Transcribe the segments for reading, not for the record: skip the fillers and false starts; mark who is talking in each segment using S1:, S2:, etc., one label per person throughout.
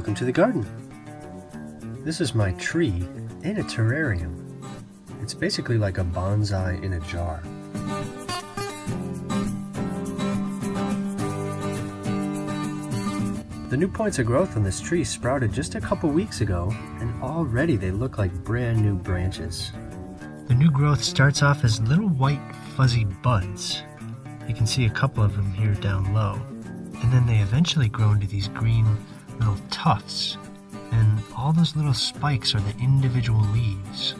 S1: Welcome to the garden. This is my tree in a terrarium. It's basically like a bonsai in a jar. The new points of growth on this tree sprouted just a couple weeks ago, and already they look like brand new branches. The new growth starts off as little white fuzzy buds. You can see a couple of them here down low. And then they eventually grow into these green little tufts, and all those little spikes are the individual leaves.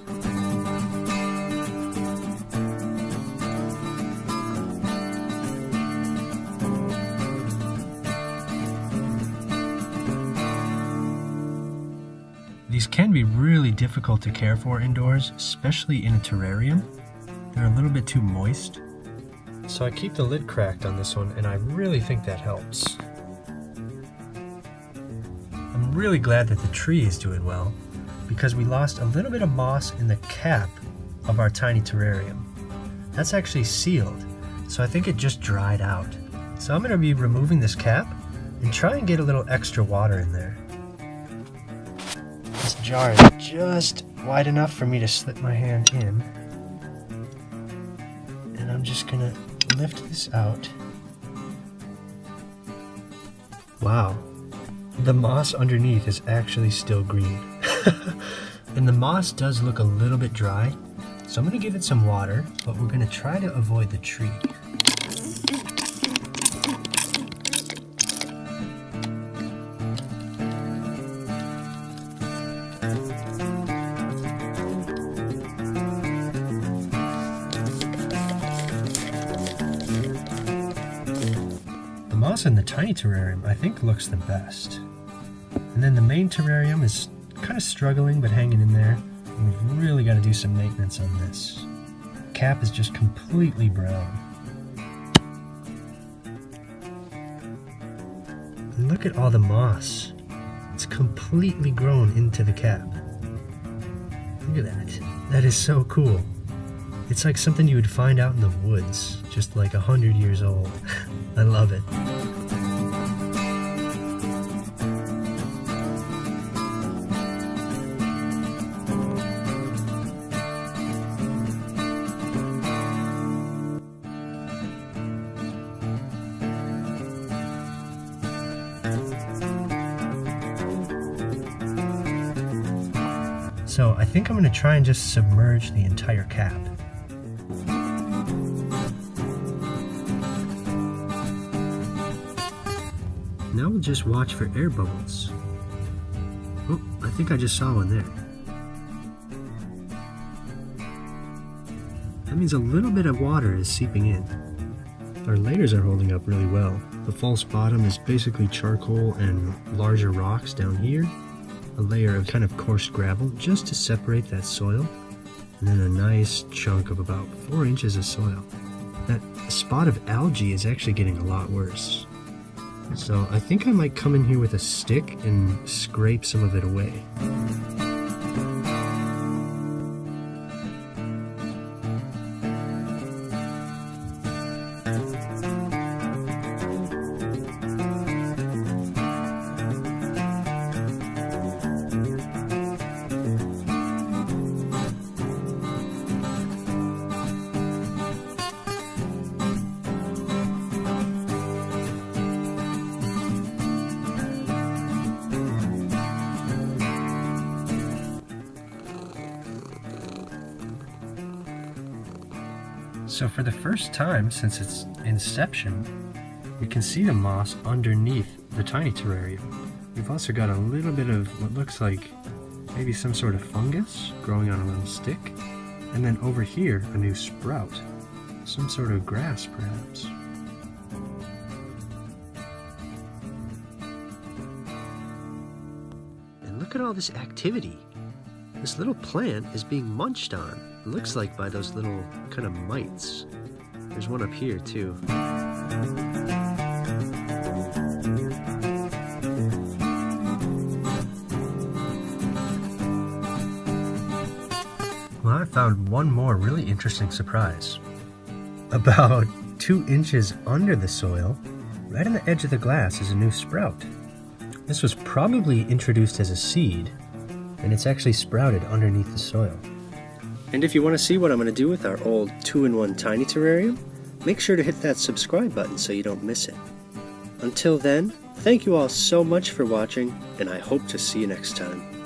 S1: These can be really difficult to care for indoors, especially in a terrarium. They're a little bit too moist. So I keep the lid cracked on this one, and I really think that helps. I'm really glad that the tree is doing well, because we lost a little bit of moss in the cap of our tiny terrarium. That's actually sealed, so I think it just dried out. So I'm going to be removing this cap and try and get a little extra water in there. This jar is just wide enough for me to slip my hand in. And I'm just going to lift this out. Wow. The moss underneath is actually still green. And the moss does look a little bit dry, so I'm going to give it some water, but we're going to try to avoid the tree. The moss in the tiny terrarium I think looks the best. And then the main terrarium is kind of struggling but hanging in there. And we've really got to do some maintenance on this. The cap is just completely brown. And look at all the moss. It's completely grown into the cap. Look at that. That is so cool. It's like something you would find out in the woods, just like 100 years old. I love it. So I think I'm going to try and just submerge the entire cap. Now we'll just watch for air bubbles. Oh, I think I just saw one there. That means a little bit of water is seeping in. Our layers are holding up really well. The false bottom is basically charcoal and larger rocks down here. A layer of kind of coarse gravel just to separate that soil, and then a nice chunk of about 4 inches of soil. That spot of algae is actually getting a lot worse. So I think I might come in here with a stick and scrape some of it away. So for the first time since its inception, we can see the moss underneath the tiny terrarium. We've also got a little bit of what looks like maybe some sort of fungus growing on a little stick. And then over here, a new sprout. Some sort of grass, perhaps. And look at all this activity. This little plant is being munched on. It looks like by those little kind of mites. There's one up here too. Well, I found one more really interesting surprise. About 2 inches under the soil, right on the edge of the glass, is a new sprout. This was probably introduced as a seed, and it's actually sprouted underneath the soil. And if you want to see what I'm going to do with our old 2-in-1 tiny terrarium, make sure to hit that subscribe button so you don't miss it. Until then, thank you all so much for watching, and I hope to see you next time.